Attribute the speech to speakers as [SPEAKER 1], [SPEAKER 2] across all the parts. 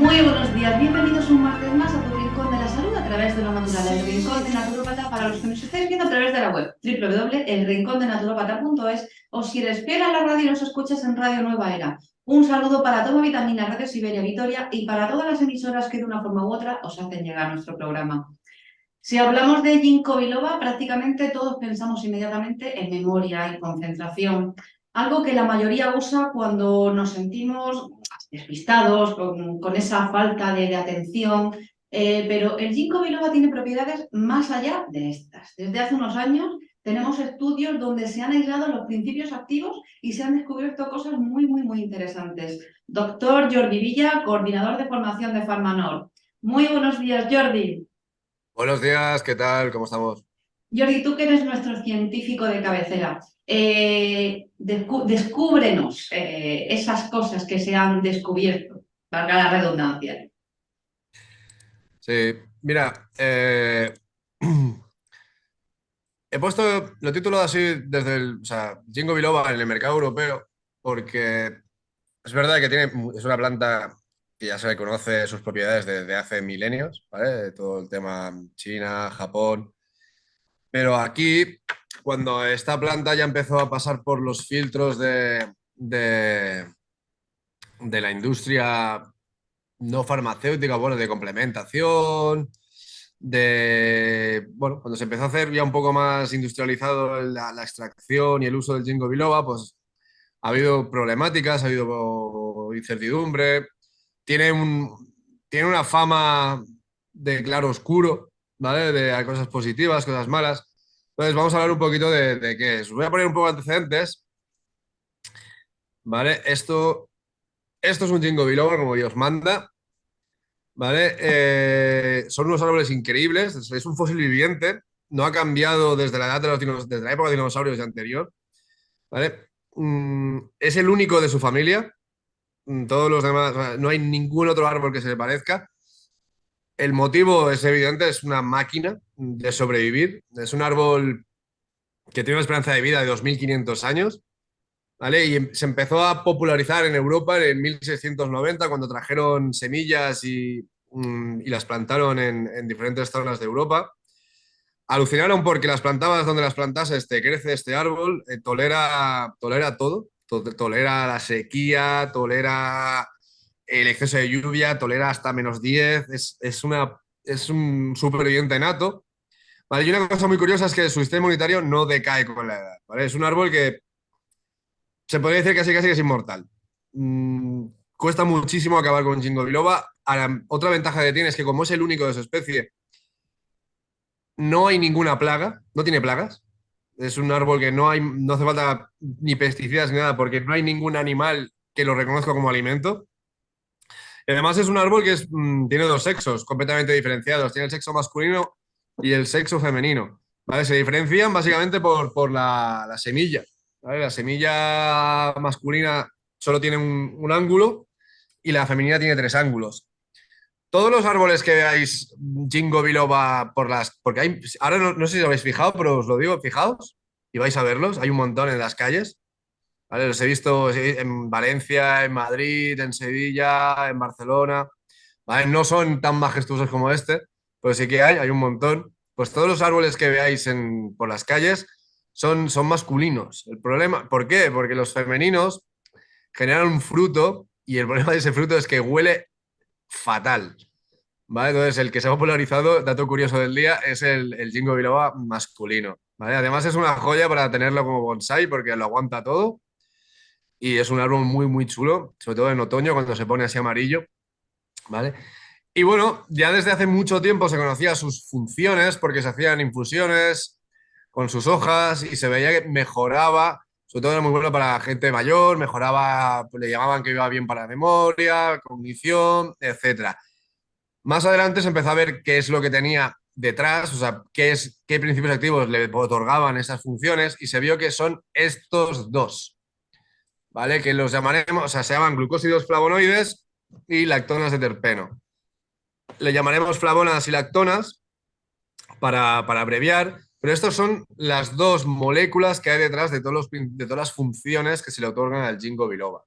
[SPEAKER 1] Muy buenos días, bienvenidos un martes más a tu Rincón de la Salud a través de lo natural, el Rincón de Naturópata para los que nos estáis viendo a través de la web www.elrincondenaturopata.es o si eres fiel a la radio y nos escuchas en Radio Nueva Era. Un saludo para Toma Vitamina, Radio Siberia Vitoria y para todas las emisoras que de una forma u otra os hacen llegar nuestro programa. Si hablamos de ginkgo biloba, prácticamente todos pensamos inmediatamente en memoria y concentración, algo que la mayoría usa cuando nos sentimos despistados, con esa falta de atención, pero el ginkgo biloba tiene propiedades más allá de estas. Desde hace unos años tenemos estudios donde se han aislado los principios activos y se han descubierto cosas muy interesantes. Doctor Jordi Villa, coordinador de formación de Farmanor. Muy buenos días, Jordi.
[SPEAKER 2] Buenos días, ¿qué tal? ¿Cómo estamos?
[SPEAKER 1] Jordi, tú que eres nuestro científico de cabecera, descúbrenos esas cosas que se han descubierto, valga la redundancia.
[SPEAKER 2] Sí, mira, he puesto, lo he titulado así desde o sea, Ginkgo biloba en el mercado europeo, porque es verdad que es una planta que ya se le conoce sus propiedades desde hace milenios, ¿vale? Todo el tema China, Japón, pero aquí, cuando esta planta ya empezó a pasar por los filtros de la industria no farmacéutica, bueno, de complementación, bueno, cuando se empezó a hacer ya un poco más industrializado la extracción y el uso del ginkgo biloba, pues ha habido problemáticas, ha habido incertidumbre, tiene tiene una fama de claro oscuro, ¿vale? Hay cosas positivas, cosas malas. Entonces vamos a hablar un poquito de qué es. Voy a poner un poco de antecedentes, ¿vale? Esto es un ginkgo biloba como Dios manda. ¿Vale? Son unos árboles increíbles, es un fósil viviente, no ha cambiado desde la edad de desde la época de dinosaurios y anterior, ¿vale? Es el único de su familia, todos los demás, o sea, no hay ningún otro árbol que se le parezca. El motivo es evidente, es una máquina de sobrevivir, es un árbol que tiene una esperanza de vida de 2500 años, ¿vale? Y se empezó a popularizar en Europa en 1690 cuando trajeron semillas y las plantaron en diferentes zonas de Europa. Alucinaron porque las plantabas donde las plantases, te crece este árbol, tolera todo, tolera la sequía, tolera el exceso de lluvia, tolera hasta -10, es un superviviente nato. ¿Vale? Y una cosa muy curiosa es que su sistema inmunitario no decae con la edad, ¿vale? Es un árbol que se podría decir casi que es inmortal. Mm, Cuesta muchísimo acabar con un Ginkgo biloba. Ahora, otra ventaja que tiene es que como es el único de su especie, no hay ninguna plaga, no tiene plagas. Es un árbol que no hace falta ni pesticidas ni nada porque no hay ningún animal que lo reconozca como alimento. Y además es un árbol que tiene dos sexos completamente diferenciados. Tiene el sexo masculino y el sexo femenino. ¿Vale? Se diferencian básicamente por la semilla. ¿Vale? La semilla masculina solo tiene un ángulo y la femenina tiene tres ángulos. Todos los árboles que veáis Ginkgo biloba porque ahora no sé si os habéis fijado, pero os lo digo, fijaos y vais a verlos. Hay un montón en las calles. ¿Vale? Los he visto sí, en Valencia, en Madrid, en Sevilla, en Barcelona. ¿Vale? No son tan majestuosos como este, pero sí que hay un montón. Pues todos los árboles que veáis por las calles son masculinos. El problema, ¿por qué? Porque los femeninos generan un fruto y el problema de ese fruto es que huele fatal. ¿Vale? Entonces, el que se ha popularizado, dato curioso del día, es el Ginkgo biloba masculino. ¿Vale? Además, es una joya para tenerlo como bonsai porque lo aguanta todo y es un árbol muy chulo, sobre todo en otoño cuando se pone así amarillo, ¿vale? Y bueno, ya desde hace mucho tiempo se conocía sus funciones porque se hacían infusiones con sus hojas y se veía que mejoraba, sobre todo era muy bueno para gente mayor, mejoraba, pues le llamaban que iba bien para la memoria, cognición, etcétera. Más adelante se empezó a ver qué es lo que tenía detrás, o sea, qué principios activos le otorgaban esas funciones y se vio que son estos dos. ¿Vale? Que los llamaremos, o sea, se llaman glucósidos flavonoides y lactonas de terpeno. Le llamaremos flavonas y lactonas para abreviar, pero estas son las dos moléculas que hay detrás de todas las funciones que se le otorgan al ginkgo biloba.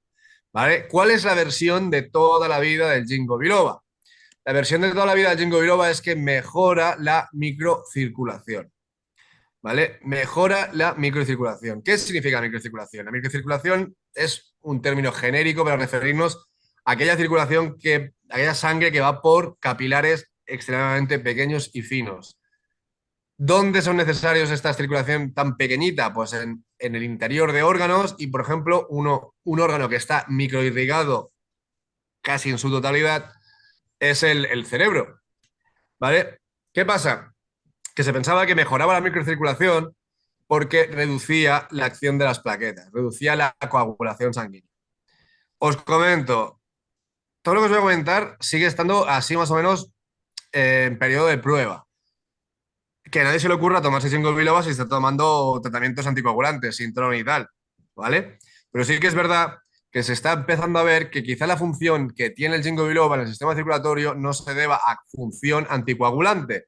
[SPEAKER 2] ¿vale? ¿Cuál es la versión de toda la vida del ginkgo biloba? La versión de toda la vida del ginkgo biloba es que mejora la microcirculación, ¿vale? Mejora la microcirculación. ¿Qué significa microcirculación? La microcirculación es un término genérico para referirnos a aquella circulación aquella sangre que va por capilares extremadamente pequeños y finos. ¿Dónde son necesarios esta circulación tan pequeñita? Pues en el interior de órganos y, por ejemplo, un órgano que está microirrigado casi en su totalidad es el cerebro, ¿vale? ¿Qué pasa? Que se pensaba que mejoraba la microcirculación porque reducía la acción de las plaquetas, reducía la coagulación sanguínea. Os comento, todo lo que os voy a comentar sigue estando así más o menos en periodo de prueba. Que a nadie se le ocurra tomarse 5 biloba si está tomando tratamientos anticoagulantes, Sintrón y tal, ¿vale? Pero sí que es verdad que se está empezando a ver que quizá la función que tiene el ginkgo biloba en el sistema circulatorio no se deba a función anticoagulante.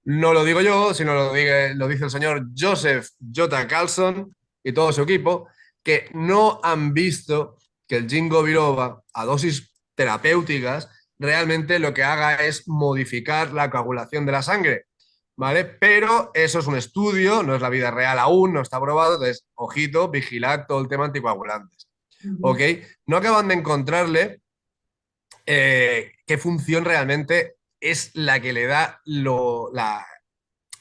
[SPEAKER 2] No lo digo yo, sino lo dice el señor Joseph J. Carlson y todo su equipo, que no han visto que el ginkgo biloba a dosis terapéuticas realmente lo que haga es modificar la coagulación de la sangre, ¿vale? Pero eso es un estudio, no es la vida real aún, no está probado, entonces, ojito, vigilad todo el tema anticoagulantes, ¿ok? No acaban de encontrarle qué función realmente es la que le da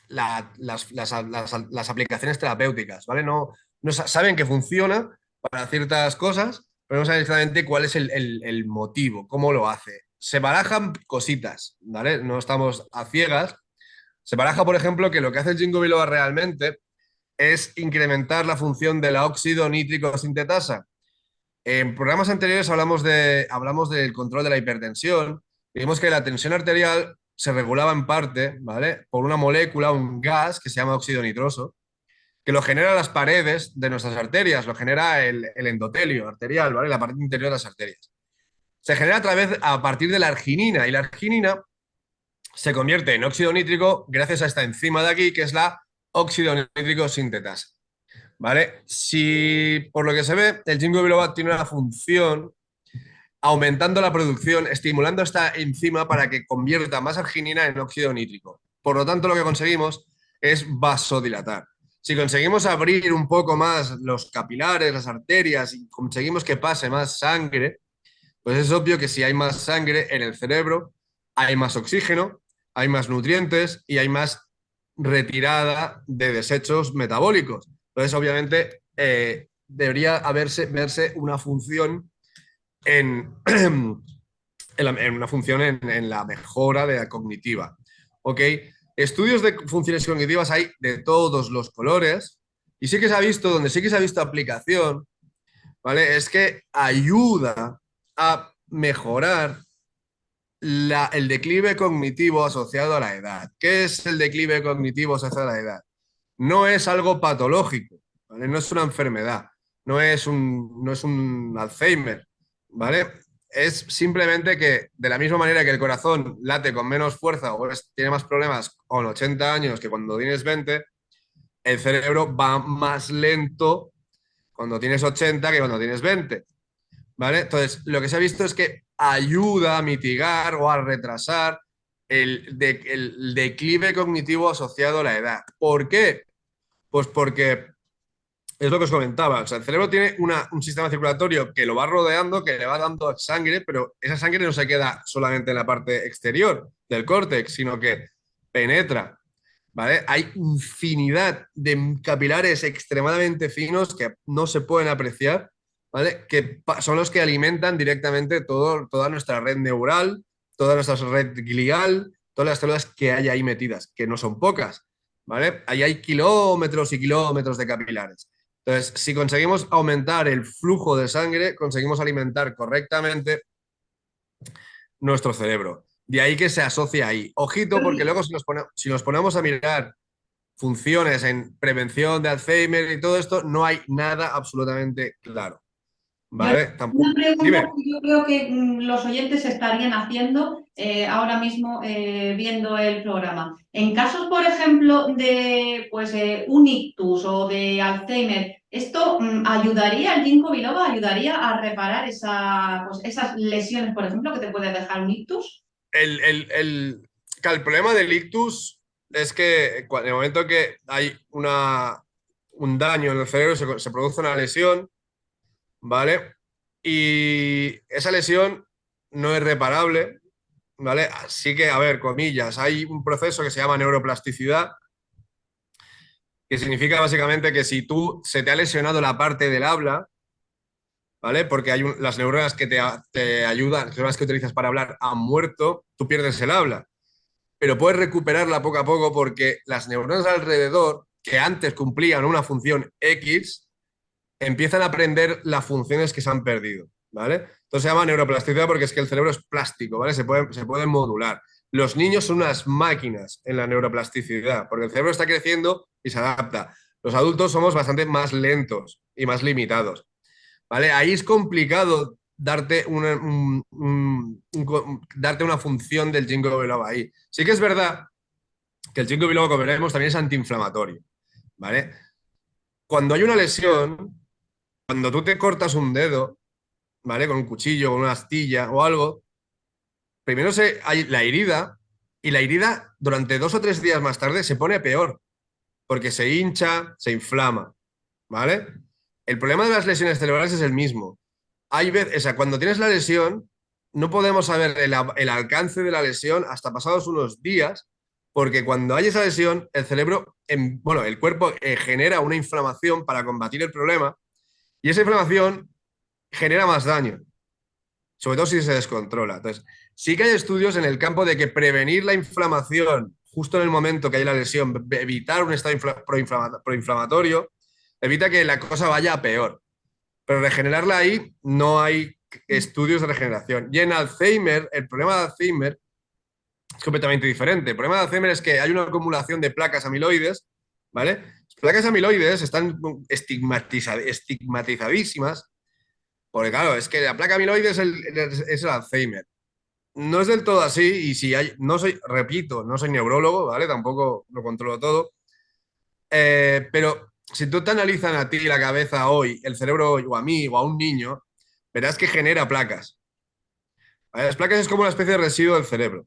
[SPEAKER 2] las aplicaciones terapéuticas, ¿vale? No saben que funciona para ciertas cosas, pero no saben exactamente cuál es el motivo, cómo lo hace. Se barajan cositas, ¿vale? No estamos a ciegas. Se baraja, por ejemplo, que lo que hace el ginkgo biloba realmente es incrementar la función de la óxido nítrico sintetasa. En programas anteriores hablamos del control de la hipertensión. Vimos que la tensión arterial se regulaba en parte, ¿vale? Por una molécula, un gas que se llama óxido nitroso, que lo genera las paredes de nuestras arterias, lo genera el endotelio arterial, ¿vale? La parte interior de las arterias. Se genera a partir de la arginina, y la arginina se convierte en óxido nítrico gracias a esta enzima de aquí, que es la óxido nítrico sintetasa. ¿Vale? Si por lo que se ve, el ginkgo biloba tiene una función aumentando la producción, estimulando esta enzima para que convierta más arginina en óxido nítrico. Por lo tanto, lo que conseguimos es vasodilatar. Si conseguimos abrir un poco más los capilares, las arterias y conseguimos que pase más sangre, pues es obvio que si hay más sangre en el cerebro, hay más oxígeno, hay más nutrientes y hay más retirada de desechos metabólicos. Entonces, obviamente, debería verse una función en, en una función en la mejora de la cognitiva. ¿Ok? Estudios de funciones cognitivas hay de todos los colores y sí que se ha visto, donde sí que se ha visto aplicación, ¿vale? Es que ayuda a mejorar el declive cognitivo asociado a la edad. ¿Qué es el declive cognitivo asociado a la edad? No es algo patológico, ¿vale? No es una enfermedad, no es un Alzheimer, ¿vale? Es simplemente que de la misma manera que el corazón late con menos fuerza o tiene más problemas con 80 años que cuando tienes 20, el cerebro va más lento cuando tienes 80 que cuando tienes 20. ¿Vale? Entonces, lo que se ha visto es que ayuda a mitigar o a retrasar el declive cognitivo asociado a la edad. ¿Por qué? Pues porque es lo que os comentaba. O sea, el cerebro tiene un sistema circulatorio que lo va rodeando, que le va dando sangre, pero esa sangre no se queda solamente en la parte exterior del córtex, sino que penetra. ¿Vale? Hay infinidad de capilares extremadamente finos que no se pueden apreciar, ¿vale? Que son los que alimentan directamente toda nuestra red neural, toda nuestra red glial, todas las células que hay ahí metidas, que no son pocas, ¿vale? Ahí hay kilómetros y kilómetros de capilares. Entonces, si conseguimos aumentar el flujo de sangre, conseguimos alimentar correctamente nuestro cerebro. De ahí que se asocia ahí. Ojito, porque luego si nos ponemos a mirar funciones en prevención de Alzheimer y todo esto, no hay nada absolutamente claro.
[SPEAKER 1] Yo
[SPEAKER 2] ¿vale?
[SPEAKER 1] una pregunta
[SPEAKER 2] Dime.
[SPEAKER 1] que yo creo que los oyentes estarían haciendo ahora mismo viendo el programa. En casos, por ejemplo, de pues, un ictus o de Alzheimer, ¿esto ayudaría, el ginkgo biloba ayudaría a reparar pues, esas lesiones, por ejemplo, que te puede dejar un ictus?
[SPEAKER 2] Claro, el problema del ictus es que en el momento que hay un daño en el cerebro, se produce una lesión, ¿vale? Y esa lesión no es reparable, ¿vale? Así que, a ver, comillas, hay un proceso que se llama neuroplasticidad, que significa básicamente que si tú se te ha lesionado la parte del habla, ¿vale? Porque las neuronas que te ayudan, las neuronas que utilizas para hablar han muerto, tú pierdes el habla. Pero puedes recuperarla poco a poco porque las neuronas alrededor, que antes cumplían una función X, empiezan a aprender las funciones que se han perdido, ¿vale? Entonces se llama neuroplasticidad porque es que el cerebro es plástico, ¿vale? Se puede modular. Los niños son unas máquinas en la neuroplasticidad, porque el cerebro está creciendo y se adapta. Los adultos somos bastante más lentos y más limitados, ¿vale? Ahí es complicado darte una función del ginkgo biloba ahí. Sí que es verdad que el ginkgo biloba, como veremos, también es antiinflamatorio, ¿vale? Cuando hay una lesión, cuando tú te cortas un dedo, ¿vale? Con un cuchillo, con una astilla o algo, primero hay la herida y la herida durante 2 o 3 días más tarde se pone peor porque se hincha, se inflama, ¿vale? El problema de las lesiones cerebrales es el mismo. Hay veces, o sea, cuando tienes la lesión, no podemos saber el alcance de la lesión hasta pasados unos días, porque cuando hay esa lesión, el cerebro, bueno, el cuerpo genera una inflamación para combatir el problema y esa inflamación genera más daño, sobre todo si se descontrola. Entonces, sí que hay estudios en el campo de que prevenir la inflamación justo en el momento que hay la lesión, evitar un estado proinflamatorio, evita que la cosa vaya a peor. Pero regenerarla ahí no hay estudios de regeneración. Y en Alzheimer, el problema de Alzheimer es completamente diferente. El problema de Alzheimer es que hay una acumulación de placas amiloides, ¿vale? Las placas amiloides están estigmatizadísimas, porque claro, es que la placa amiloide es el Alzheimer. No es del todo así, y si hay, no soy, repito, no soy neurólogo, ¿vale? Tampoco lo controlo todo, pero si tú te analizan a ti la cabeza hoy, el cerebro hoy, o a mí, o a un niño, verás que genera placas. ¿Vale? Las placas es como una especie de residuo del cerebro.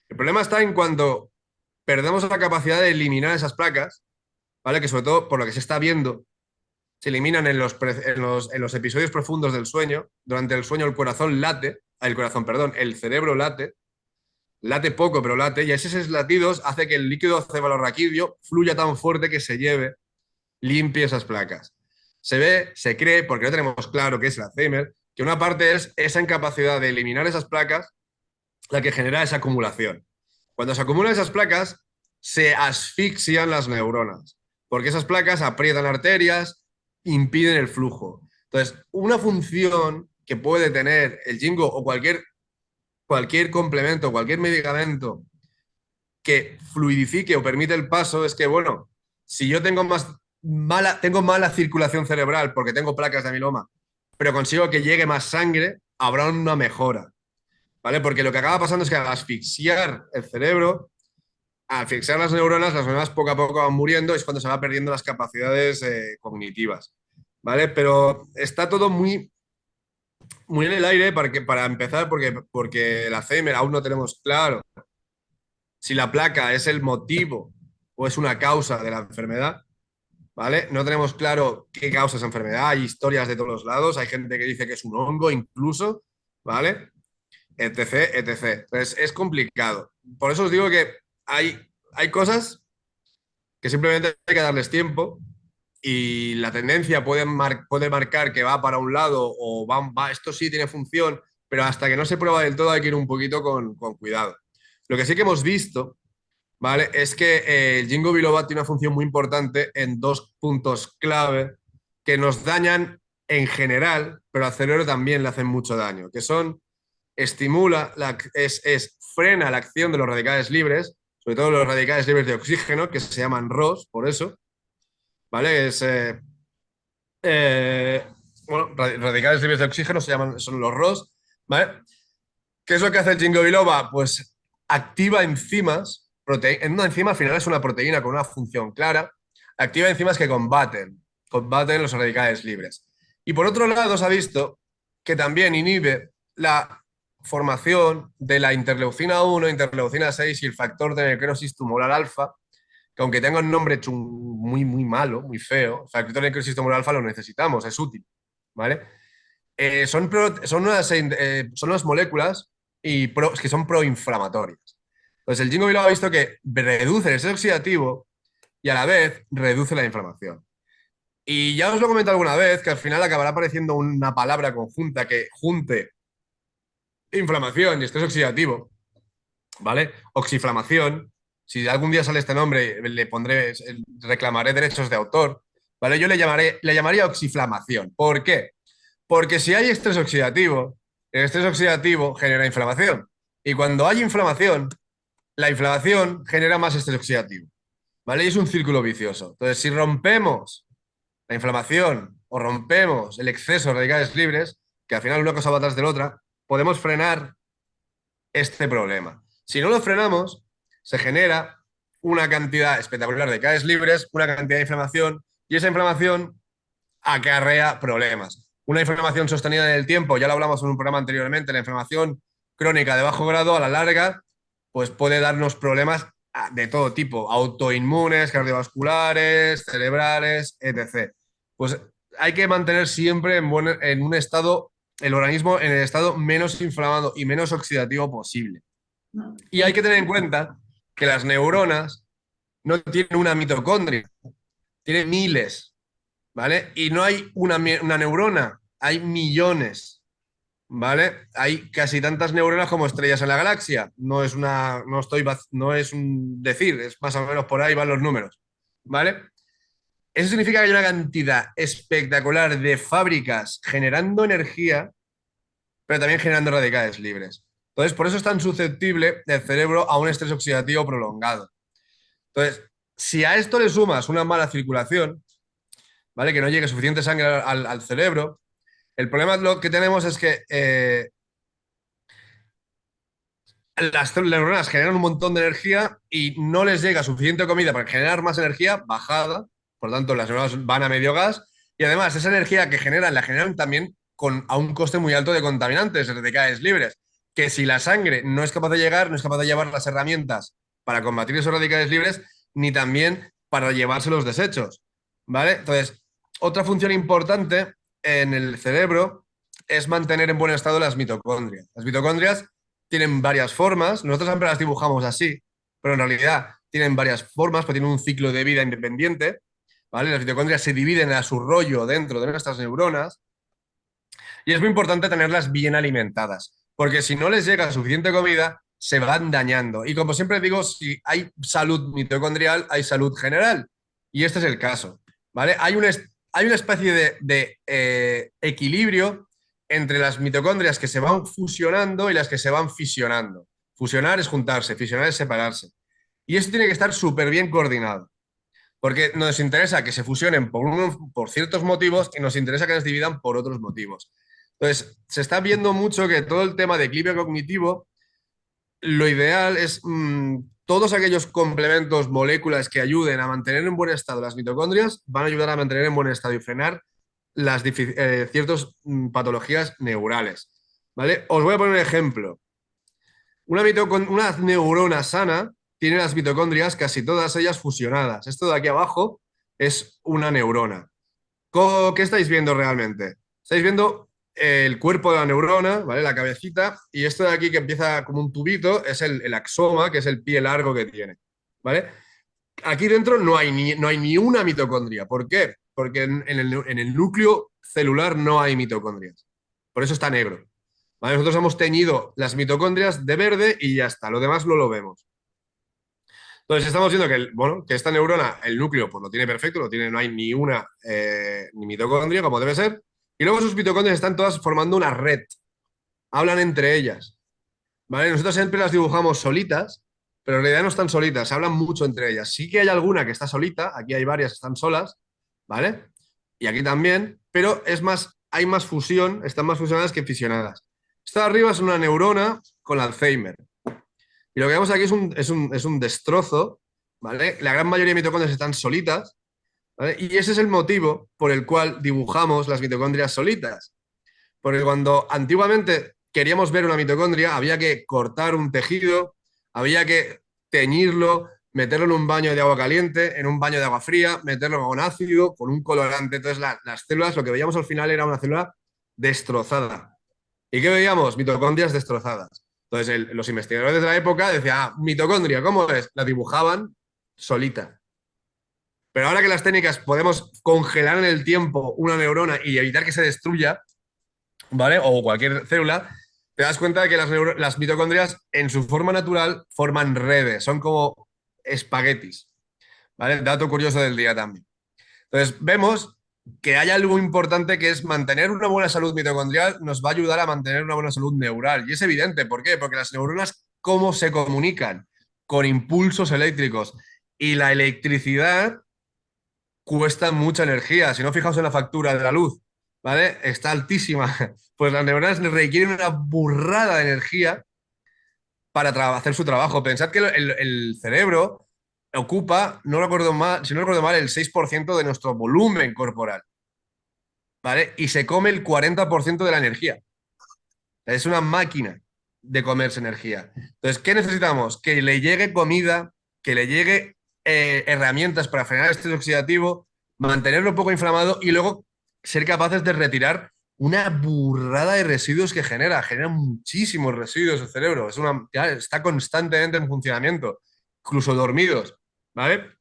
[SPEAKER 2] El problema está en cuando perdemos la capacidad de eliminar esas placas, ¿vale? Que sobre todo por lo que se está viendo, se eliminan en los episodios profundos del sueño. Durante el sueño el corazón late, perdón, el cerebro late poco, pero late, y esos latidos hace que el líquido cefalorraquídeo fluya tan fuerte que se lleve, limpie esas placas. Se ve, se cree, porque no tenemos claro qué es el Alzheimer, que una parte es esa incapacidad de eliminar esas placas la que genera esa acumulación. Cuando se acumulan esas placas, se asfixian las neuronas, porque esas placas aprietan arterias, impiden el flujo. Entonces, una función que puede tener el Jingo o cualquier complemento, cualquier medicamento que fluidifique o permite el paso es que, bueno, si yo tengo mala circulación cerebral porque tengo placas de amiloma, pero consigo que llegue más sangre, habrá una mejora, ¿vale? Porque lo que acaba pasando es que al asfixiar el cerebro, al asfixiar las neuronas poco a poco van muriendo, es cuando se va perdiendo las capacidades cognitivas, ¿vale? Pero está todo muy, muy en el aire para empezar, porque el Alzheimer aún no tenemos claro si la placa es el motivo o es una causa de la enfermedad, ¿vale? No tenemos claro qué causa esa enfermedad, hay historias de todos los lados, hay gente que dice que es un hongo incluso, ¿vale? Etc, etc. Entonces es complicado. Por eso os digo que hay cosas que simplemente hay que darles tiempo y la tendencia puede marcar que va para un lado o esto sí tiene función, pero hasta que no se prueba del todo hay que ir un poquito con cuidado. Lo que sí que hemos visto, ¿vale? Es que el Ginkgo biloba tiene una función muy importante en dos puntos clave que nos dañan en general, pero al cerebro también le hacen mucho daño, que son frena la acción de los radicales libres, sobre todo los radicales libres de oxígeno, que se llaman ROS, por eso, ¿vale? Eh, bueno, radicales libres de oxígeno se llaman, son los ROS, ¿vale? ¿Qué es lo que hace el ginkgo biloba? Pues activa enzimas, en una enzima al final es una proteína con una función clara, activa enzimas que combaten los radicales libres. Y por otro lado, se ha visto que también inhibe la formación de la interleucina 1, interleucina 6 y el factor de necrosis tumoral alfa, que aunque tenga un nombre muy, muy malo, muy feo, el factor de necrosis tumoral alfa lo necesitamos, es útil, ¿vale? Son unas moléculas que son proinflamatorias. Entonces, el ginkgo biloba ha visto que reduce el estrés oxidativo y a la vez reduce la inflamación. Y ya os lo he comentado alguna vez que al final acabará apareciendo una palabra conjunta que junte inflamación y estrés oxidativo, ¿vale? Oxiflamación. Si algún día sale este nombre, reclamaré derechos de autor, ¿vale? Yo le llamaría oxiflamación. ¿Por qué? Porque si hay estrés oxidativo, el estrés oxidativo genera inflamación. Y cuando hay inflamación, la inflamación genera más estrés oxidativo, ¿vale? Y es un círculo vicioso. Entonces, si rompemos la inflamación o rompemos el exceso de radicales libres, que al final una cosa va atrás de la otra, podemos frenar este problema. Si no lo frenamos, se genera una cantidad espectacular de radicales libres, una cantidad de inflamación, y esa inflamación acarrea problemas. Una inflamación sostenida en el tiempo, ya lo hablamos en un programa anteriormente, la inflamación crónica de bajo grado a la larga, pues puede darnos problemas de todo tipo, autoinmunes, cardiovasculares, cerebrales, etc. Pues hay que mantener siempre en un estado, el organismo en el estado menos inflamado y menos oxidativo posible. Y hay que tener en cuenta que las neuronas no tienen una mitocondria, tienen miles, ¿vale? Y no hay una neurona, hay millones, ¿vale? Hay casi tantas neuronas como estrellas en la galaxia. No es un decir, es más o menos por ahí van los números, ¿vale? Eso significa que hay una cantidad espectacular de fábricas generando energía, pero también generando radicales libres. Entonces, por eso es tan susceptible el cerebro a un estrés oxidativo prolongado. Entonces, si a esto le sumas una mala circulación, ¿vale? Que no llegue suficiente sangre al cerebro. El problema lo que tenemos es que las neuronas generan un montón de energía y no les llega suficiente comida para generar más energía bajada, por lo tanto las neuronas van a medio gas y además esa energía que generan la generan también a un coste muy alto de contaminantes, de radicales libres, que si la sangre no es capaz de llegar, no es capaz de llevar las herramientas para combatir esos radicales libres, ni también para llevarse los desechos, ¿vale? Entonces, otra función importante en el cerebro es mantener en buen estado las mitocondrias. Las mitocondrias tienen varias formas, nosotros siempre las dibujamos así, pero en realidad tienen varias formas, pero tienen un ciclo de vida independiente, ¿vale? Las mitocondrias se dividen a su rollo dentro de nuestras neuronas y es muy importante tenerlas bien alimentadas, porque si no les llega suficiente comida, se van dañando. Y como siempre digo, si hay salud mitocondrial, hay salud general. Y este es el caso, ¿vale? Hay una especie de equilibrio entre las mitocondrias que se van fusionando y las que se van fisionando. Fusionar es juntarse, fisionar es separarse. Y eso tiene que estar súper bien coordinado, porque nos interesa que se fusionen por ciertos motivos y nos interesa que nos dividan por otros motivos. Entonces, se está viendo mucho que todo el tema de equilibrio cognitivo, lo ideal es todos aquellos complementos, moléculas que ayuden a mantener en buen estado las mitocondrias, van a ayudar a mantener en buen estado y frenar ciertas patologías neurales. ¿Vale? Os voy a poner un ejemplo. Una neurona sana tiene las mitocondrias casi todas ellas fusionadas. Esto de aquí abajo es una neurona. ¿Qué estáis viendo realmente? Estáis viendo el cuerpo de la neurona, ¿vale? La cabecita, y esto de aquí que empieza como un tubito es el axoma, que es el pie largo que tiene, ¿vale? Aquí dentro no hay ni una mitocondria. ¿Por qué? Porque en el núcleo celular no hay mitocondrias. Por eso está negro. ¿Vale? Nosotros hemos teñido las mitocondrias de verde y ya está. Lo demás no lo vemos. Entonces estamos viendo que, bueno, que esta neurona, el núcleo, pues lo tiene perfecto, no hay ni una ni mitocondria, como debe ser. Y luego sus mitocondrias están todas formando una red. Hablan entre ellas. ¿Vale? Nosotros siempre las dibujamos solitas, pero en realidad no están solitas, se hablan mucho entre ellas. Sí que hay alguna que está solita, aquí hay varias que están solas, ¿vale? Y aquí también, pero es más hay más fusión, están más fusionadas que fisionadas. Esta de arriba es una neurona con Alzheimer. Y lo que vemos aquí es un destrozo, ¿vale? La gran mayoría de mitocondrias están solitas, ¿vale? Y ese es el motivo por el cual dibujamos las mitocondrias solitas. Porque cuando antiguamente queríamos ver una mitocondria, había que cortar un tejido, había que teñirlo, meterlo en un baño de agua caliente, en un baño de agua fría, meterlo con ácido, con un colorante. Entonces, las células, lo que veíamos al final era una célula destrozada. ¿Y qué veíamos? Mitocondrias destrozadas. Entonces, los investigadores de la época decían, mitocondria, ¿cómo es? La dibujaban solita. Pero ahora que las técnicas podemos congelar en el tiempo una neurona y evitar que se destruya, ¿vale? O cualquier célula, te das cuenta de que las mitocondrias en su forma natural forman redes, son como espaguetis, ¿vale? Dato curioso del día también. Entonces, vemos que hay algo importante que es mantener una buena salud mitocondrial nos va a ayudar a mantener una buena salud neural. Y es evidente, ¿por qué? Porque las neuronas, ¿cómo se comunican? Con impulsos eléctricos. Y la electricidad cuesta mucha energía. Si no, fijaos en la factura de la luz, ¿vale? Está altísima. Pues las neuronas requieren una burrada de energía para hacer su trabajo. Pensad que el cerebro ocupa, no recuerdo mal, si no recuerdo mal, el 6% de nuestro volumen corporal, ¿vale? Y se come el 40% de la energía. Es una máquina de comerse energía. Entonces, ¿qué necesitamos? Que le llegue comida, que le llegue herramientas para frenar el estrés oxidativo, mantenerlo un poco inflamado y luego ser capaces de retirar una burrada de residuos que genera. Genera muchísimos residuos el cerebro. Ya está constantemente en funcionamiento, incluso dormidos, ¿vale?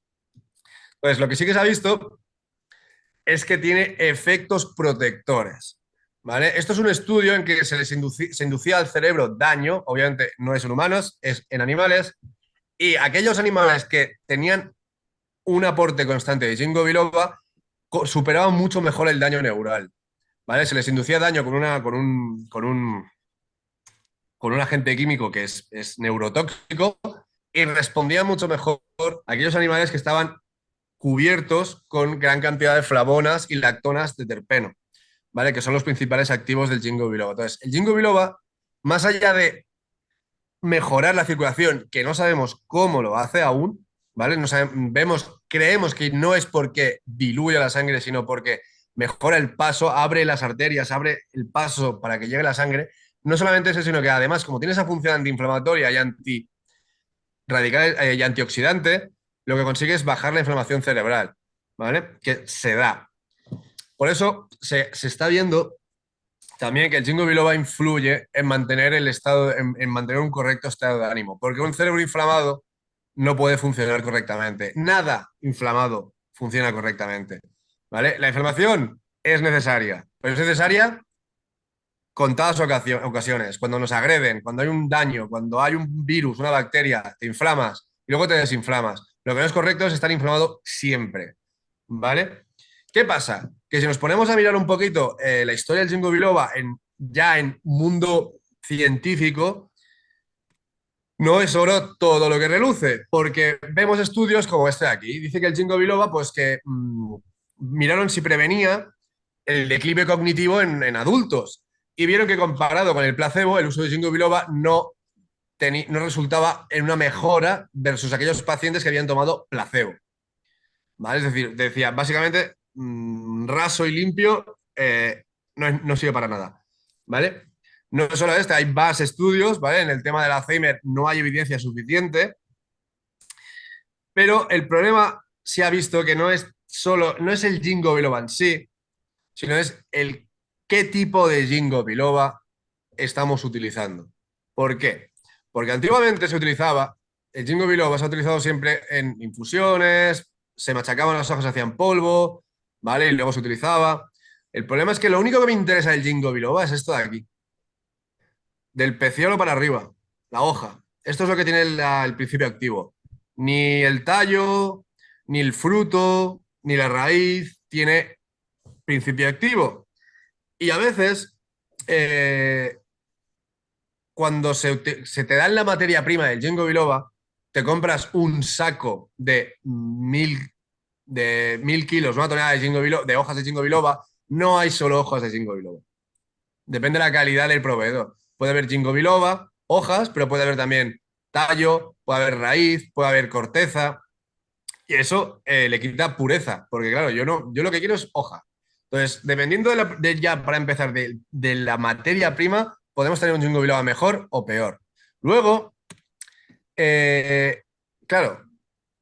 [SPEAKER 2] Pues lo que sí que se ha visto es que tiene efectos protectores, ¿vale? Esto es un estudio en que se inducía al cerebro daño, obviamente no es en humanos, es en animales, y aquellos animales que tenían un aporte constante de ginkgo biloba superaban mucho mejor el daño neural, ¿vale? Se les inducía daño con un agente químico que es neurotóxico y respondían mucho mejor aquellos animales que estaban cubiertos con gran cantidad de flavonas y lactonas de terpeno, ¿vale? Que son los principales activos del ginkgo biloba. Entonces, el ginkgo biloba, más allá de mejorar la circulación, que no sabemos cómo lo hace aún, ¿vale? No sabemos, creemos que no es porque diluye la sangre, sino porque mejora el paso, abre las arterias, abre el paso para que llegue la sangre. No solamente eso, sino que además, como tiene esa función antiinflamatoria y radical y antioxidante, lo que consigue es bajar la inflamación cerebral, ¿vale? Que se da. Por eso se está viendo también que el ginkgo biloba influye en mantener el estado, en mantener un correcto estado de ánimo, porque un cerebro inflamado no puede funcionar correctamente. Nada inflamado funciona correctamente, ¿vale? La inflamación es necesaria, pero es necesaria contadas ocasiones, cuando nos agreden, cuando hay un daño, cuando hay un virus, una bacteria, te inflamas y luego te desinflamas. Lo que no es correcto es estar inflamado siempre, ¿vale? ¿Qué pasa? Que si nos ponemos a mirar un poquito la historia del ginkgo biloba ya en mundo científico, no es oro todo lo que reluce, porque vemos estudios como este de aquí. Dice que el ginkgo biloba, pues que miraron si prevenía el declive cognitivo en adultos y vieron que comparado con el placebo, el uso de ginkgo biloba no resultaba en una mejora versus aquellos pacientes que habían tomado placebo. ¿Vale? Es decir, decía, básicamente, raso y limpio no sirve para nada. ¿Vale? No solo este, hay más estudios, ¿vale? En el tema del Alzheimer no hay evidencia suficiente, pero el problema se ha visto que no es el ginkgo biloba en sí, sino es el qué tipo de ginkgo biloba estamos utilizando. ¿Por qué? Porque antiguamente el ginkgo biloba se ha utilizado siempre en infusiones, se machacaban las hojas, hacían polvo, ¿vale? Y luego se utilizaba. El problema es que lo único que me interesa del ginkgo biloba es esto de aquí, del peciolo para arriba, la hoja. Esto es lo que tiene el principio activo. Ni el tallo, ni el fruto, ni la raíz tiene principio activo. Y a veces, cuando se te da la materia prima del ginkgo biloba, te compras un saco de 1000 kilos, una tonelada de hojas de ginkgo biloba, No hay solo hojas de ginkgo biloba. Depende de la calidad del proveedor. Puede haber ginkgo biloba, hojas, pero puede haber también tallo, puede haber raíz, puede haber corteza. Y eso le quita pureza, porque claro, yo no, yo lo que quiero es hoja. Entonces, dependiendo ya para empezar, de la materia prima, podemos tener un ginkgo biloba mejor o peor. Luego, eh, claro,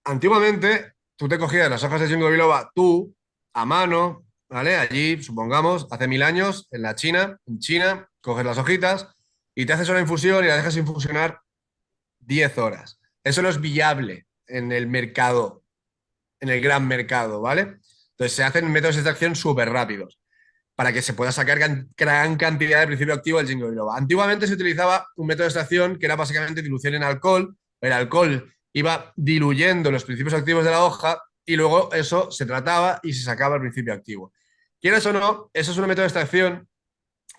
[SPEAKER 2] antiguamente tú te cogías las hojas de ginkgo biloba tú, a mano, ¿vale? Allí, supongamos, hace 1000 años, en China, coges las hojitas y te haces una infusión y la dejas infusionar 10 horas. Eso no es viable en el mercado, en el gran mercado, ¿vale? Entonces se hacen métodos de extracción súper rápidos para que se pueda sacar gran cantidad de principio activo del ginkgo biloba. Antiguamente se utilizaba un método de extracción que era básicamente dilución en alcohol. El alcohol iba diluyendo los principios activos de la hoja y luego eso se trataba y se sacaba el principio activo. Quieras o no, eso es un método de extracción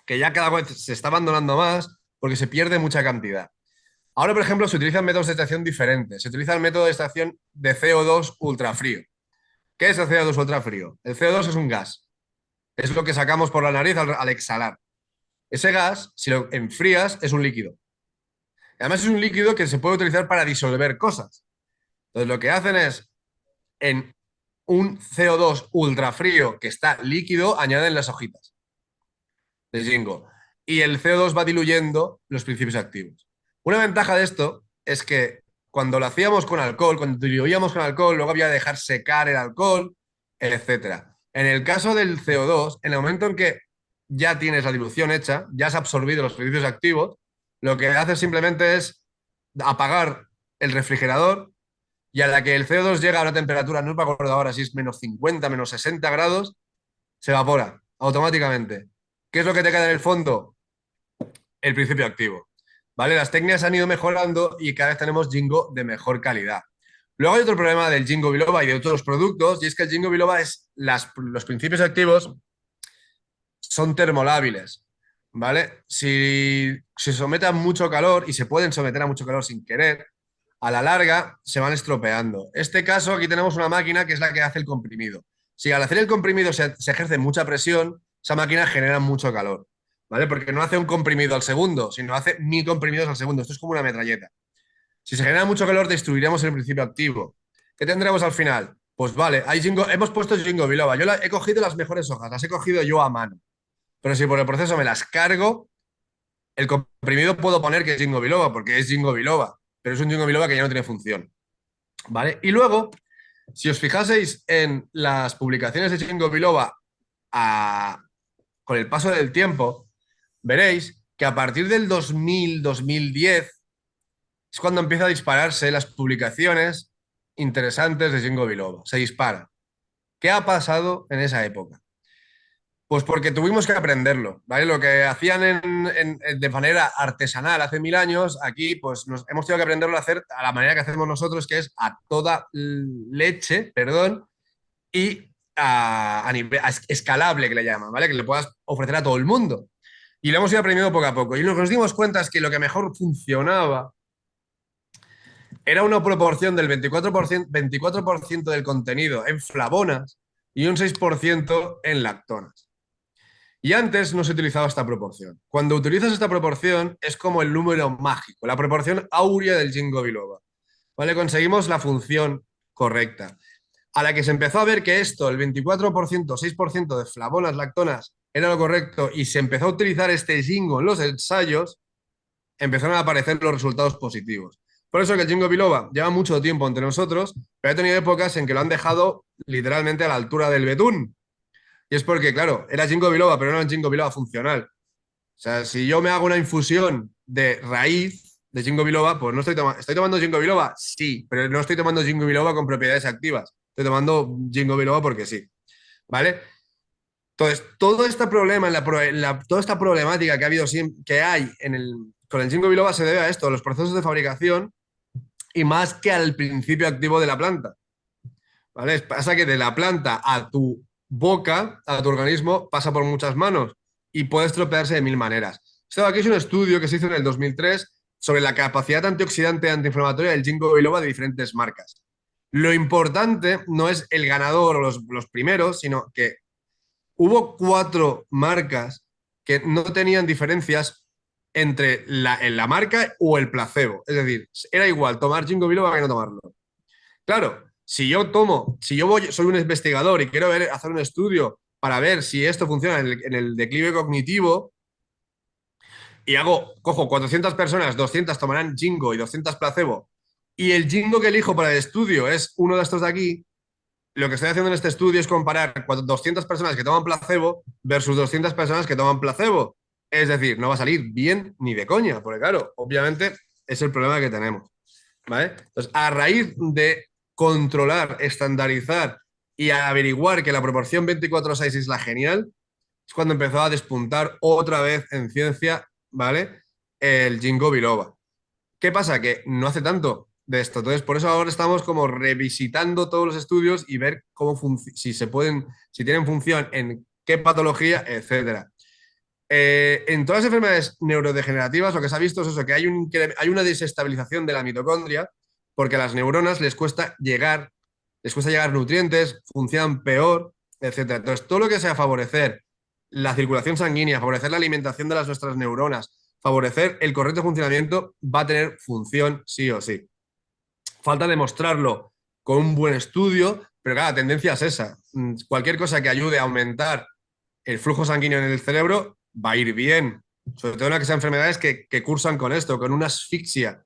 [SPEAKER 2] que ya cada vez se está abandonando más porque se pierde mucha cantidad. Ahora, por ejemplo, se utilizan métodos de extracción diferentes. Se utiliza el método de extracción de CO2 ultrafrío. ¿Qué es el CO2 ultrafrío? El CO2 es un gas. Es lo que sacamos por la nariz al exhalar. Ese gas, si lo enfrías, es un líquido. Además, es un líquido que se puede utilizar para disolver cosas. Entonces, lo que hacen es, en un CO2 ultrafrío que está líquido, añaden las hojitas de Jingo. Y el CO2 va diluyendo los principios activos. Una ventaja de esto es que cuando lo hacíamos con alcohol, cuando diluíamos con alcohol, luego había que dejar secar el alcohol, etcétera. En el caso del CO2, en el momento en que ya tienes la dilución hecha, ya has absorbido los principios activos, lo que haces simplemente es apagar el refrigerador y a la que el CO2 llega a una temperatura, no me acuerdo ahora si es -50, -60 grados, se evapora automáticamente. ¿Qué es lo que te queda en el fondo? El principio activo. ¿Vale? Las técnicas han ido mejorando y cada vez tenemos Jingo de mejor calidad. Luego hay otro problema del Jingo biloba y de otros productos, y es que el Jingo biloba es los principios activos son termolábiles. ¿Vale? Si se somete a mucho calor, y se pueden someter a mucho calor sin querer, a la larga se van estropeando. Este caso, aquí tenemos una máquina que es la que hace el comprimido. Si al hacer el comprimido se ejerce mucha presión, esa máquina genera mucho calor, ¿vale? Porque no hace un comprimido al segundo, sino hace 1000 comprimidos al segundo. Esto es como una metralleta. Si se genera mucho calor, destruiremos el principio activo. ¿Qué tendremos al final? Pues vale, hemos puesto Jingo biloba. He cogido las mejores hojas, las he cogido yo a mano. Pero si por el proceso me las cargo, el comprimido puedo poner que es Jingo biloba, porque es Jingo biloba, pero es un Jingo biloba que ya no tiene función. ¿Vale? Y luego, si os fijaseis en las publicaciones de Jingo biloba con el paso del tiempo, veréis que a partir del 2000-2010 es cuando empieza a dispararse las publicaciones interesantes de Jingo biloba. Se dispara. ¿Qué ha pasado en esa época? Pues porque tuvimos que aprenderlo, ¿vale? Lo que hacían de manera artesanal hace 1000 años, aquí pues hemos tenido que aprenderlo a hacer a la manera que hacemos nosotros, que es a toda leche, perdón, y escalable, que le llaman, ¿vale? Que le puedas ofrecer a todo el mundo. Y lo hemos ido aprendiendo poco a poco. Y lo que nos dimos cuenta es que lo que mejor funcionaba era una proporción del 24% del contenido en flavonas y un 6% en lactonas. Y antes no se utilizaba esta proporción. Cuando utilizas esta proporción es como el número mágico, la proporción áurea del Jingo biloba. ¿Vale? Conseguimos la función correcta. A la que se empezó a ver que esto, el 24%, 6% de flavonas, lactonas, era lo correcto y se empezó a utilizar este Jingo en los ensayos, empezaron a aparecer los resultados positivos. Por eso que el Jingo biloba lleva mucho tiempo entre nosotros, pero ha tenido épocas en que lo han dejado literalmente a la altura del betún. Y es porque, claro, era ginkgo biloba, pero no era un ginkgo biloba funcional. O sea, si yo me hago una infusión de raíz de ginkgo biloba, pues no ¿estoy tomando ginkgo biloba? Sí, pero no estoy tomando ginkgo biloba con propiedades activas. Estoy tomando ginkgo biloba porque sí. ¿Vale? Entonces, todo este problema, toda esta problemática que ha habido, que hay con el ginkgo biloba se debe a esto, a los procesos de fabricación y más que al principio activo de la planta. ¿Vale? Pasa que de la planta a tu boca, a tu organismo, pasa por muchas manos y puede estropearse de 1000 maneras. Esto aquí es un estudio que se hizo en el 2003 sobre la capacidad antioxidante y antiinflamatoria del ginkgo biloba de diferentes marcas. Lo importante no es el ganador o los primeros, sino que hubo 4 marcas que no tenían diferencias entre la marca o el placebo. Es decir, era igual tomar ginkgo biloba que no tomarlo. Claro, si yo soy un investigador y quiero hacer un estudio para ver si esto funciona en el declive cognitivo y cojo 400 personas, 200 tomarán ginkgo y 200 placebo, y el ginkgo que elijo para el estudio es uno de estos de aquí, lo que estoy haciendo en este estudio es comparar 200 personas que toman placebo versus 200 personas que toman placebo. Es decir, no va a salir bien ni de coña, porque claro, obviamente es el problema que tenemos. ¿Vale? Entonces, a raíz de controlar, estandarizar y averiguar que la proporción 24:6 es la genial, es cuando empezó a despuntar otra vez en ciencia, ¿vale? El ginkgo biloba. ¿Qué pasa? Que no hace tanto de esto. Entonces, por eso ahora estamos como revisitando todos los estudios y ver si se pueden, si tienen función en qué patología, etcétera. En todas las enfermedades neurodegenerativas lo que se ha visto es eso, que hay una desestabilización de la mitocondria porque a las neuronas les cuesta llegar nutrientes, funcionan peor, etcétera. Entonces, todo lo que sea favorecer la circulación sanguínea, favorecer la alimentación de nuestras neuronas, favorecer el correcto funcionamiento, va a tener función sí o sí. Falta demostrarlo con un buen estudio, pero claro, la tendencia es esa. Cualquier cosa que ayude a aumentar el flujo sanguíneo en el cerebro va a ir bien. Sobre todo en las que sean enfermedades que cursan con esto, con una asfixia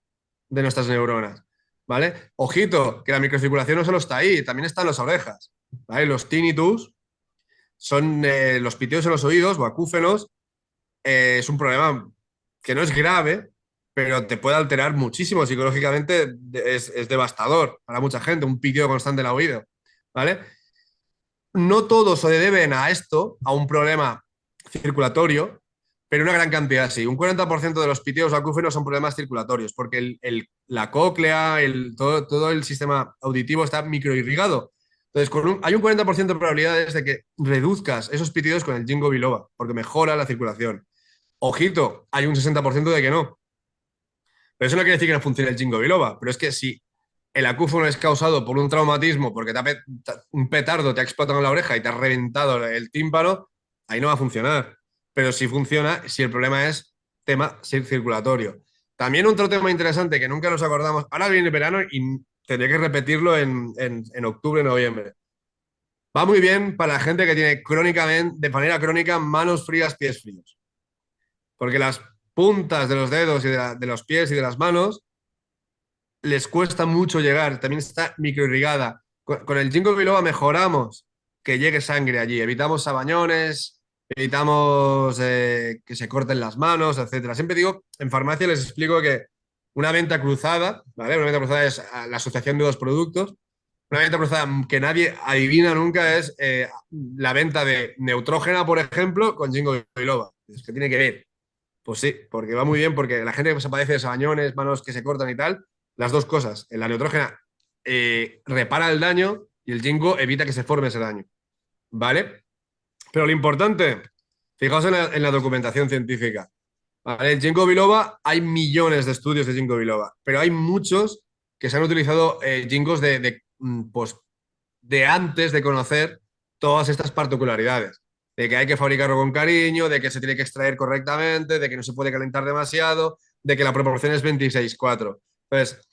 [SPEAKER 2] de nuestras neuronas. ¿Vale? Ojito, que la microcirculación no solo está ahí, también están las orejas. ¿Vale? Los tinnitus son los pitidos en los oídos o acúfenos. Es un problema que no es grave, pero te puede alterar muchísimo psicológicamente. Es devastador para mucha gente, un pitido constante en el oído. ¿Vale? No todos se deben a esto, a un problema circulatorio, pero una gran cantidad sí. Un 40% de los pitidos acúfenos son problemas circulatorios, porque la cóclea, todo el sistema auditivo está microirrigado. Entonces, hay un 40% de probabilidades de que reduzcas esos pitidos con el ginkgo biloba, porque mejora la circulación. Ojito, hay un 60% de que no. Pero eso no quiere decir que no funcione el ginkgo biloba, pero es que si el acúfeno es causado por un traumatismo, porque un petardo te ha explotado en la oreja y te ha reventado el tímpano, ahí no va a funcionar. Pero sí funciona si el problema es tema circulatorio. También otro tema interesante que nunca nos acordamos, ahora viene el verano y tendría que repetirlo en octubre, noviembre. Va muy bien para la gente que tiene crónicamente, de manera crónica, manos frías, pies fríos. Porque las puntas de los dedos y de los pies y de las manos les cuesta mucho llegar, también está microirrigada. Con el ginkgo biloba mejoramos que llegue sangre allí, evitamos sabañones, evitamos que se corten las manos, etcétera. Siempre digo, en farmacia les explico que una venta cruzada, ¿vale? Una venta cruzada es la asociación de dos productos. Una venta cruzada que nadie adivina nunca es la venta de Neutrógena, por ejemplo, con ginkgo biloba. Es que tiene que ver. Pues sí, porque va muy bien, porque la gente que se padece de sabañones, manos que se cortan y tal, las dos cosas. La neutrógena repara el daño y el ginkgo evita que se forme ese daño. ¿Vale? Pero lo importante, fijaos en la documentación científica. ¿Vale? El ginkgo biloba, hay millones de estudios de ginkgo biloba, pero hay muchos que se han utilizado ginkgos pues, de antes de conocer todas estas particularidades. De que hay que fabricarlo con cariño, de que se tiene que extraer correctamente, de que no se puede calentar demasiado, de que la proporción es 26:4. Entonces,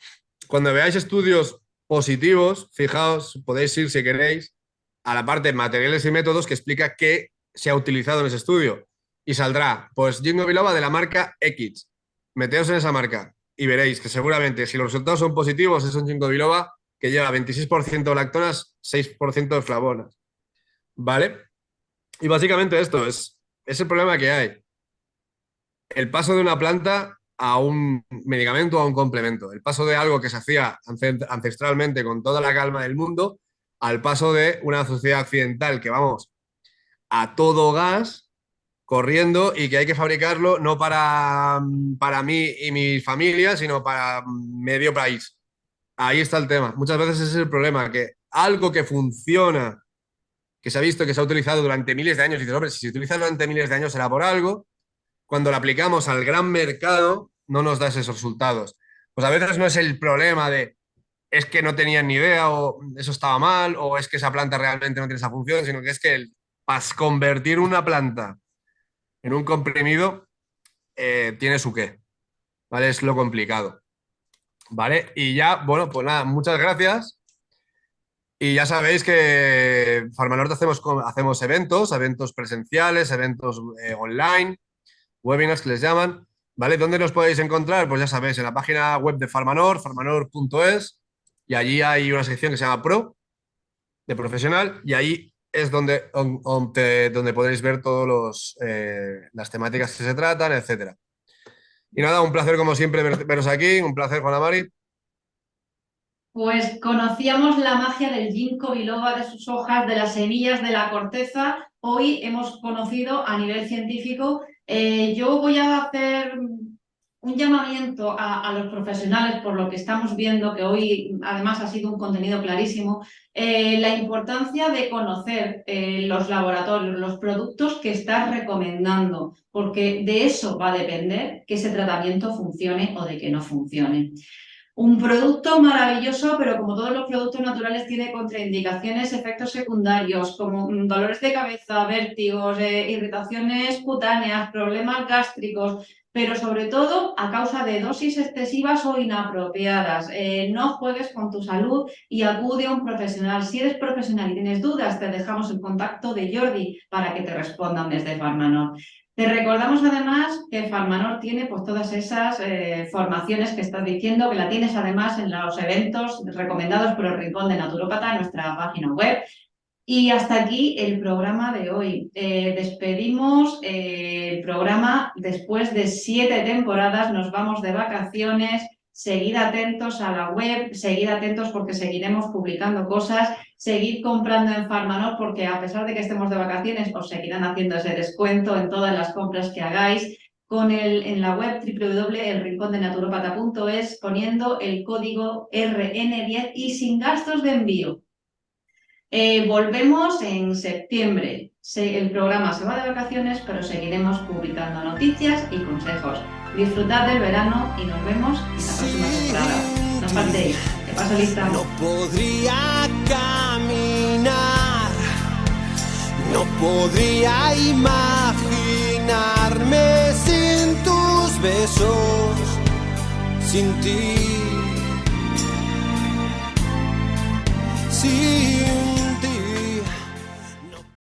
[SPEAKER 2] cuando veáis estudios positivos, fijaos, podéis ir si queréis a la parte de materiales y métodos que explica qué se ha utilizado en ese estudio. Y saldrá, pues, ginkgo biloba de la marca X. Meteos en esa marca y veréis que seguramente si los resultados son positivos es un ginkgo biloba que lleva 26% de lactonas, 6% de flavonas. ¿Vale? Y básicamente esto es el problema que hay. El paso de una planta a un medicamento o a un complemento. El paso de algo que se hacía ancestralmente con toda la calma del mundo al paso de una sociedad occidental que vamos a todo gas corriendo y que hay que fabricarlo no para mí y mi familia, sino para medio país. Ahí está el tema. Muchas veces ese es el problema, que algo que funciona, que se ha visto que se ha utilizado durante miles de años, y dices, hombre, si se utiliza durante miles de años será por algo, cuando lo aplicamos al gran mercado no nos da esos resultados. Pues a veces no es el problema de es que no tenían ni idea o eso estaba mal o es que esa planta realmente no tiene esa función, sino que es que para convertir una planta en un comprimido tiene su qué, ¿vale? Es lo complicado, ¿vale? Y ya, bueno, pues nada, muchas gracias. Y ya sabéis que Farmanorte hacemos eventos presenciales, eventos online, webinars que les llaman, ¿vale? ¿Dónde los podéis encontrar? Pues ya sabéis, en la página web de Farmanor, farmanor.es, y allí hay una sección que se llama Pro, de profesional, y ahí es donde podréis ver todas las temáticas que se tratan, etcétera. Y nada, un placer como siempre veros aquí, un placer, Juana Mari.
[SPEAKER 1] Pues conocíamos la magia del ginkgo biloba, de sus hojas, de las semillas, de la corteza. Hoy hemos conocido a nivel científico. Yo voy a hacer un llamamiento a los profesionales, por lo que estamos viendo, que hoy además ha sido un contenido clarísimo, la importancia de conocer los laboratorios, los productos que estás recomendando, porque de eso va a depender que ese tratamiento funcione o de que no funcione. Un producto maravilloso, pero como todos los productos naturales tiene contraindicaciones, efectos secundarios, como dolores de cabeza, vértigos, irritaciones cutáneas, problemas gástricos, pero sobre todo a causa de dosis excesivas o inapropiadas. No juegues con tu salud y acude a un profesional. Si eres profesional y tienes dudas, te dejamos el contacto de Jordi para que te respondan desde Farmanor. Te recordamos además que Farmanor tiene pues todas esas formaciones que estás diciendo, que la tienes además en los eventos recomendados por el Rincón de Naturópata en nuestra página web. Y hasta aquí el programa de hoy. Despedimos el programa después de 7 temporadas, nos vamos de vacaciones. Seguid atentos a la web, seguid atentos porque seguiremos publicando cosas, seguid comprando en Farmanor porque a pesar de que estemos de vacaciones os seguirán haciendo ese descuento en todas las compras que hagáis en la web www.elrincondenaturopata.es poniendo el código RN10 y sin gastos de envío. Volvemos en septiembre. El programa se va de vacaciones, pero seguiremos publicando noticias y consejos. Disfrutad del verano y nos vemos en la próxima temporada. No faltéis. Que pase lista.
[SPEAKER 3] No podría caminar, no podría imaginarme sin tus besos, sin ti. Sin